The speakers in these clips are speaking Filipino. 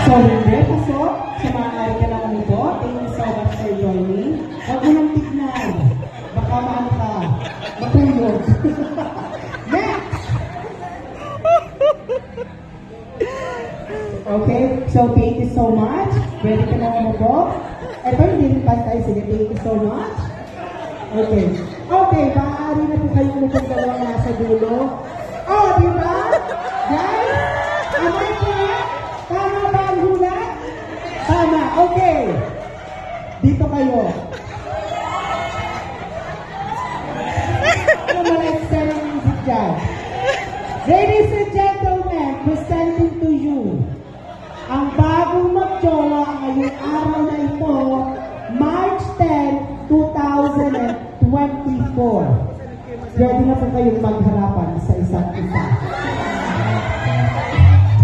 So, hindi. Pasok. So, maaari ka lang ito. Thank you so much for joining. Huwag mo nang tignan. Baka maano ka. Matulog. Next! Okay, so thank you so much. Ready ka na umupo? Ito, hindi rin pass tayo. Sige, thank you so much. Okay. Okay, maaari na po kayo umupo dalawang nasa dulo. Oh, di ba? Guys, am I correct? Tama ba ang hula? Tama, okay. Dito kayo. Ano ma-extend ang music dyan? Ladies and gentlemen, presenting to you ang bagong magjowa ngayong araw na ito, March 10, 2024. Ready na po kayong magharapan sa isa't isa.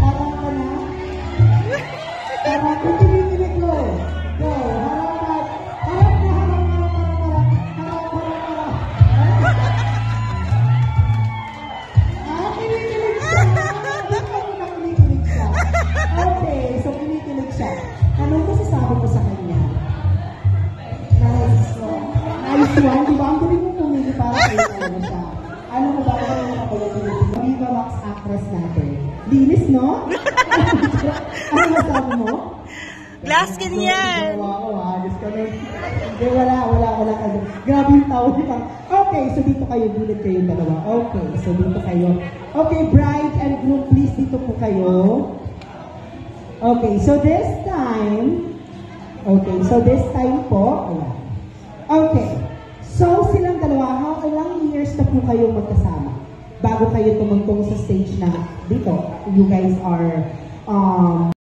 Harap ka na? Harap ko, tinikilig ko. Go, harapan. Harap na, harap. Kinikilig siya. Hindi ko na kinikilig siya. Okay, so kinikilig siya. Anong masasabi ko sa kanya? Nice one. Nice one. Di ba? Ang galing mo pumili para kayo talaga siya. Ano mo ba kung ano kapag-ulit? Viva Max actress natin. Linis, no? Ano masabi mo? Glass skin yan! Wow, ayos ka nun. Hindi, wala. Grabe yung tao niya. Okay, so dito kayo, bulit kayo dalawa. Okay, so dito kayo. Okay, bride and groom, please, dito po kayo. Okay, so this time po, ayan. Okay, so silang dalawa, ilang years na po kayo magkasama? Bago kayo tumungtong sa stage na dito, you guys are